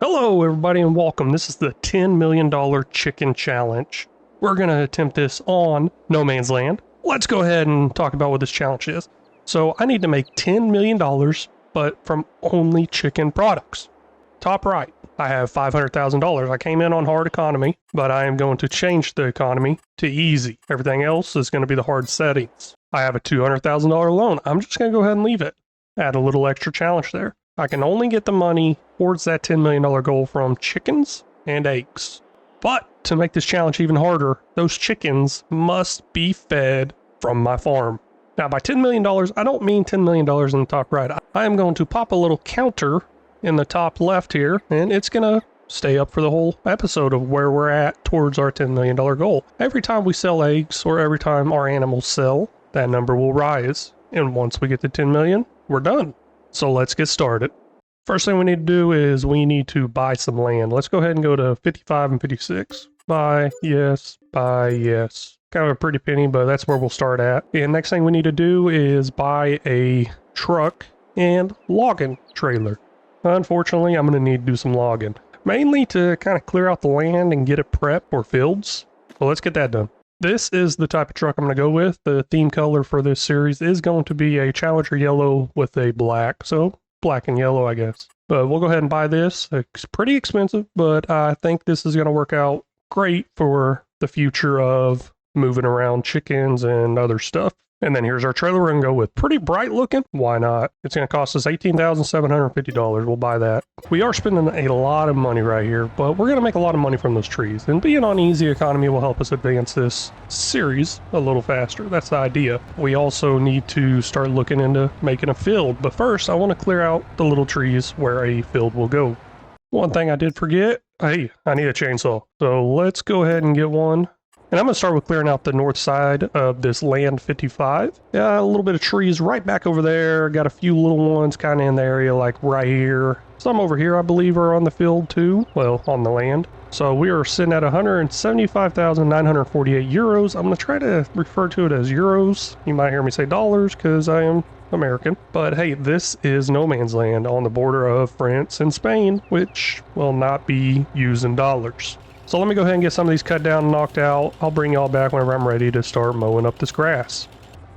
Hello everybody and welcome. This is the $10 million chicken challenge. We're going to attempt this on No Man's Land. Let's go ahead and talk about what this challenge is. So I need to make $10 million, but from only chicken products. Top right, I have $500,000. I came in on hard economy, but I am going to change the economy to easy. Everything else is going to be the hard settings. I have a $200,000 loan. I'm just going to go ahead and leave it. Add a little extra challenge there. I can only get the money towards that $10 million goal from chickens and eggs. But to make this challenge even harder, those chickens must be fed from my farm. Now by $10 million, I don't mean $10 million in the top right. I am going to pop a little counter in the top left here, and it's going to stay up for the whole episode of where we're at towards our $10 million goal. Every time we sell eggs or every time our animals sell, that number will rise. And once we get to 10 million, we're done. So let's get started. First thing we need to do is we need to buy some land. Let's go ahead and go to 55 and 56. Buy, yes, buy, yes. Kind of a pretty penny, but that's where we'll start at. And next thing we need to do is buy a truck and logging trailer. Unfortunately, I'm going to need to do some logging. Mainly to kind of clear out the land and get it prepped for fields. So let's get that done. This is the type of truck I'm going to go with. The theme color for this series is going to be a Challenger yellow with a black. So black and yellow, I guess. But we'll go ahead and buy this. It's pretty expensive, but I think this is going to work out great for the future of moving around chickens and other stuff. And then here's our trailer. We're going to go with pretty bright looking. Why not? It's going to cost us $18,750. We'll buy that. We are spending a lot of money right here, but we're going to make a lot of money from those trees. And being on easy economy will help us advance this series a little faster. That's the idea. We also need to start looking into making a field. But first, I want to clear out the little trees where a field will go. One thing I did forget, hey, I need a chainsaw. So let's go ahead and get one. And I'm going to start with clearing out the north side of this land 55. Yeah, a little bit of trees right back over there. Got a few little ones kind of in the area like right here. Some over here I believe are on the field too. Well, on the land. So we are sitting at 175,948 euros. I'm going to try to refer to it as euros. You might hear me say dollars because I am American. But hey, this is no man's land on the border of France and Spain, which will not be using dollars. So let me go ahead and get some of these cut down and knocked out. I'll bring y'all back whenever I'm ready to start mowing up this grass.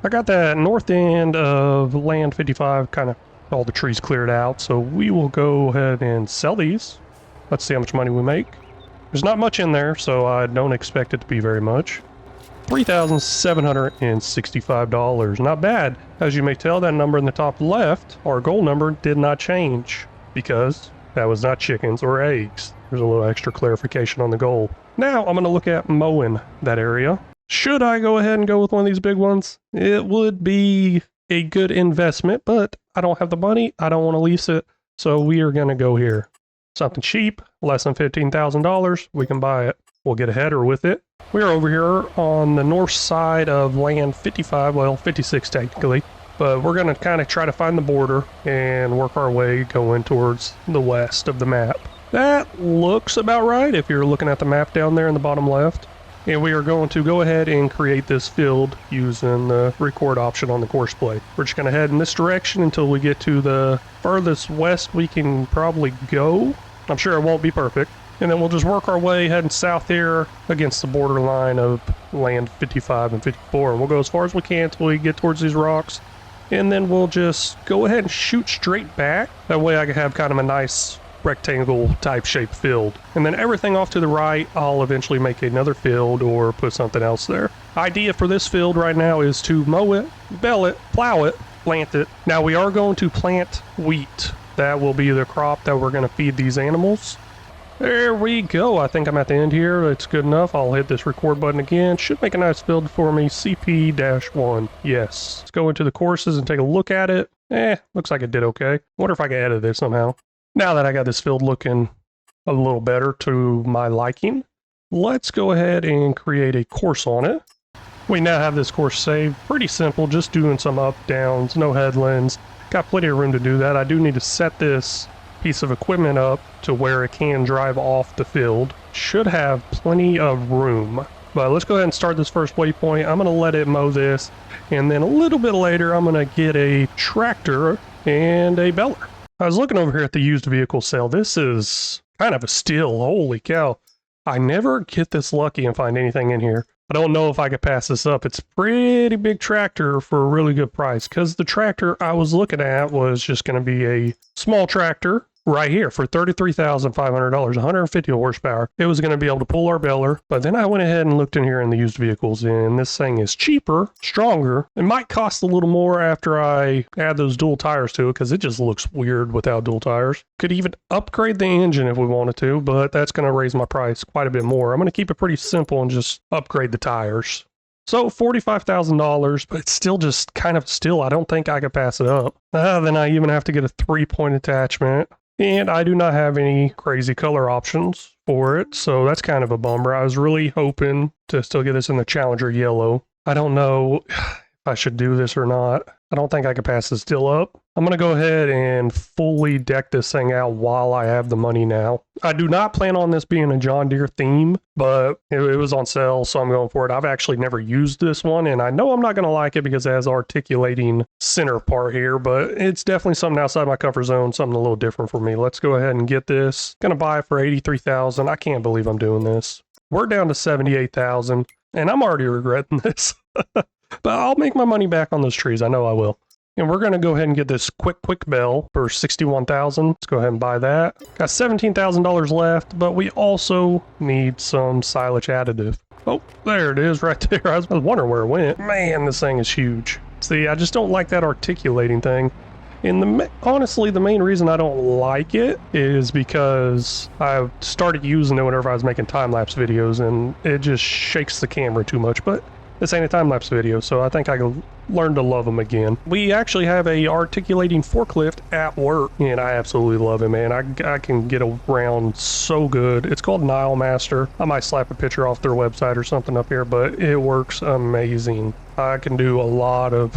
I got that north end of land 55, kind of all the trees cleared out. So we will go ahead and sell these. Let's see how much money we make. There's not much in there, so I don't expect it to be very much. $3,765. Not bad. As you may tell, that number in the top left, our goal number, did not change because that was not chickens or eggs. There's a little extra clarification on the goal. Now I'm going to look at mowing that area. Should I go ahead and go with one of these big ones? It would be a good investment, but I don't have the money. I don't want to lease it. So we are going to go here. Something cheap, less than $15,000. We can buy it. We'll get a header with it. We are over here on the north side of land 55, well, 56 technically. But we're going to kind of try to find the border and work our way going towards the west of the map. That looks about right if you're looking at the map down there in the bottom left. And we are going to go ahead and create this field using the record option on the course play. We're just going to head in this direction until we get to the furthest west we can probably go. I'm sure it won't be perfect. And then we'll just work our way heading south here against the borderline of land 55 and 54. And we'll go as far as we can until we get towards these rocks. And then we'll just go ahead and shoot straight back. That way I can have kind of a nice rectangle type shaped field. And then everything off to the right, I'll eventually make another field or put something else there. Idea for this field right now is to mow it, bale it, plow it, plant it. Now we are going to plant wheat. That will be the crop that we're going to feed these animals. There we go. I think I'm at the end here. It's good enough. I'll hit this record button again. Should make a nice field for me. CP-1. Yes. Let's go into the courses and take a look at it. Looks like it did okay. Wonder if I can edit this somehow. Now that I got this field looking a little better to my liking, let's go ahead and create a course on it. We now have this course saved. Pretty simple, just doing some up, downs, no headlands. Got plenty of room to do that. I do need to set this piece of equipment up to where it can drive off the field. Should have plenty of room. But let's go ahead and start this first waypoint. I'm going to let it mow this. And then a little bit later, I'm going to get a tractor and a baler. I was looking over here at the used vehicle sale. This is Kind of a steal. Holy cow. I never get this lucky and find anything in here. I don't know if I could pass this up. It's a pretty big tractor for a really good price because the tractor I was looking at was just going to be a small tractor right here for $33,500, 150 horsepower. It was going to be able to pull our baler, but then I went ahead and looked in here in the used vehicles, and this thing is cheaper, stronger. It might cost a little more after I add those dual tires to it because it just looks weird without dual tires. Could even upgrade the engine if we wanted to, but that's going to raise my price quite a bit more. I'm going to keep it pretty simple and just upgrade the tires. So $45,000, but it's still just kind of still. I don't think I could pass it up. Then I even have to get a 3-point attachment. And I do not have any crazy color options for it, so that's kind of a bummer. I was really hoping to still get this in the Challenger yellow. I don't know if I should do this or not. I don't think I could pass this deal up. I'm going to go ahead and fully deck this thing out while I have the money now. I do not plan on this being a John Deere theme, but it was on sale, so I'm going for it. I've actually never used this one, and I know I'm not going to like it because it has articulating center part here, but it's definitely something outside my comfort zone, something a little different for me. Let's go ahead and get this. Going to buy it for $83,000. I can't believe I'm doing this. We're down to $78,000, and I'm already regretting this. But I'll make my money back on those trees. I know I will. And we're going to go ahead and get this quick bell for $61,000. Let's go ahead and buy that. Got $17,000 left, but we also need some silage additive. Oh, there it is right there. I was wondering where it went. Man, this thing is huge. See, I just don't like that articulating thing. And honestly, the main reason I don't like it is because I started using it whenever I was making time-lapse videos, and it just shakes the camera too much. But this ain't a time-lapse video, so I think I can learn to love them again. We actually have a articulating forklift at work, and I absolutely love it, man. I can get around so good. It's called Nile Master. I might slap a picture off their website or something up here, but it works amazing. I can do a lot of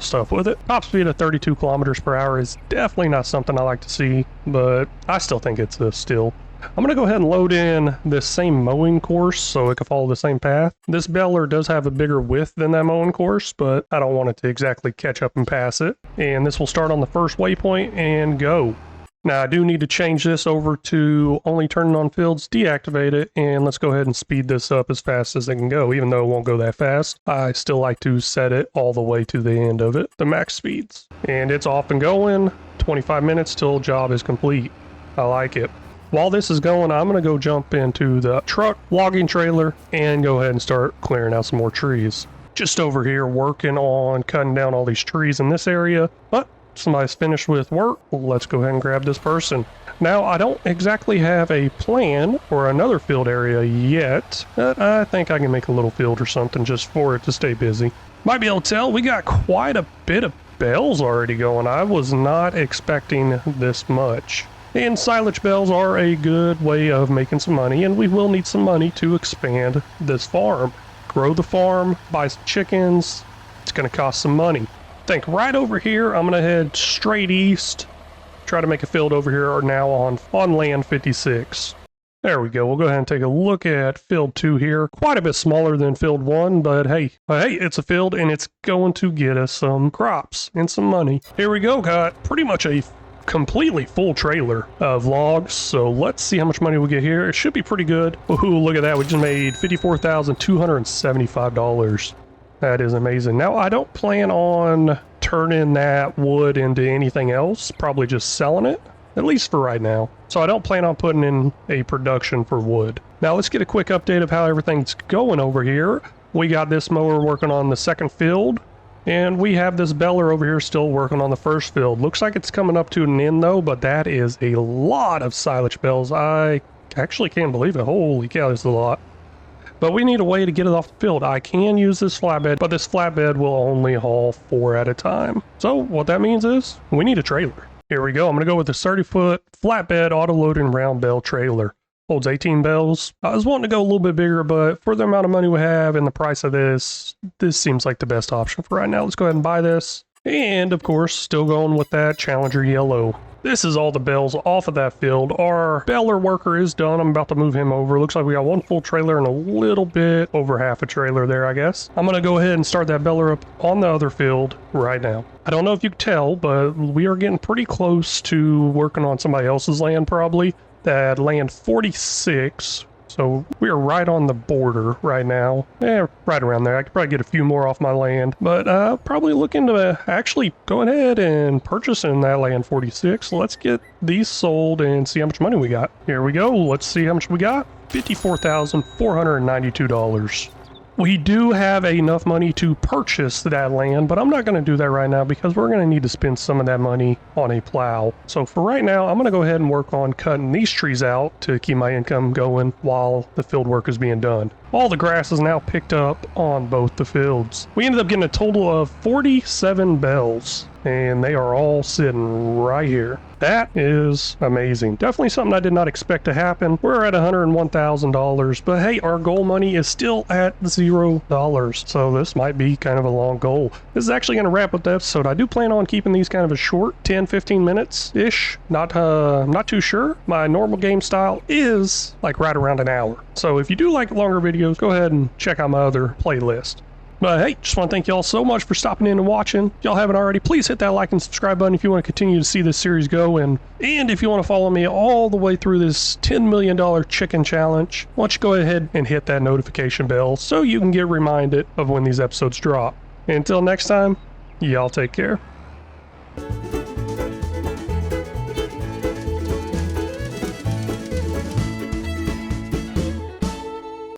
stuff with it. Top speed of 32 kilometers per hour is definitely not something I like to see, but I still think it's a steal. I'm going to go ahead and load in this same mowing course so it can follow the same path. This baler does have a bigger width than that mowing course, but I don't want it to exactly catch up and pass it. And this will start on the first waypoint and go. Now I do need to change this over to only turning on fields, deactivate it, and let's go ahead and speed this up as fast as it can go. Even though it won't go that fast, I still like to set it all the way to the end of it, the max speeds. And it's off and going, 25 minutes till job is complete. I like it. While this is going, I'm going to go jump into the truck logging trailer and go ahead and start clearing out some more trees. Just over here working on cutting down all these trees in this area, but somebody's finished with work. Let's go ahead and grab this person. Now, I don't exactly have a plan for another field area yet, but I think I can make a little field or something just for it to stay busy. Might be able to tell we got quite a bit of bells already going. I was not expecting this much. And silage bells are a good way of making some money, and we will need some money to expand this farm. Grow the farm, buy some chickens. It's going to cost some money. Think right over here, I'm going to head straight east, try to make a field over here or now on land 56. There we go. We'll go ahead and take a look at field 2 here. Quite a bit smaller than field 1, but hey, it's a field and it's going to get us some crops and some money. Here we go. Got pretty much a completely full trailer of logs, so let's see how much money we get here. It should be pretty good. Ooh, look at that. We just made $54,275. That is amazing. Now, I don't plan on turning that wood into anything else, probably just selling it, at least for right now. So I don't plan on putting in a production for wood. Now, let's get a quick update of how everything's going over here. We got this mower working on the second field, and we have this beller over here still working on the first field. Looks like it's coming up to an end though, but that is a lot of silage bells. I actually can't believe it. Holy cow, this is a lot. But we need a way to get it off the field. I can use this flatbed, but this flatbed will only haul 4 at a time. So what that means is we need a trailer. Here we go. I'm going to go with this 30-foot flatbed auto-loading round bell trailer. Holds 18 bells. I was wanting to go a little bit bigger, but for the amount of money we have and the price of this seems like the best option for right now. Let's go ahead and buy this. And of course, still going with that Challenger yellow. This is all the bells off of that field. Our baler worker is done. I'm about to move him over. Looks like we got one full trailer and a little bit over half a trailer there, I guess. I'm going to go ahead and start that baler up on the other field right now. I don't know if you can tell, but we are getting pretty close to working on somebody else's land probably. that land 46. So we are right on the border right now. Right around there. I could probably get a few more off my land, but probably looking to actually go ahead and purchase in that land 46. Let's get these sold and see how much money we got. Here we go. Let's see how much we got. $54,492. We do have enough money to purchase that land, but I'm not going to do that right now because we're going to need to spend some of that money on a plow. So for right now, I'm going to go ahead and work on cutting these trees out to keep my income going while the field work is being done. All the grass is now picked up on both the fields. We ended up getting a total of 47 bells, and they are all sitting right here. That is amazing. Definitely something I did not expect to happen. We're at $101,000, but hey, our goal money is still at $0. So this might be kind of a long goal. This is actually going to wrap up the episode. I do plan on keeping these kind of a short 10-15 minutes-ish. Not too sure. My normal game style is like right around an hour. So if you do like longer videos, go ahead and check out my other playlist. But hey, just want to thank y'all so much for stopping in and watching. If y'all haven't already, please hit that like and subscribe button if you want to continue to see this series go. And if you want to follow me all the way through this $10 million chicken challenge, why don't you go ahead and hit that notification bell so you can get reminded of when these episodes drop. And until next time, y'all take care.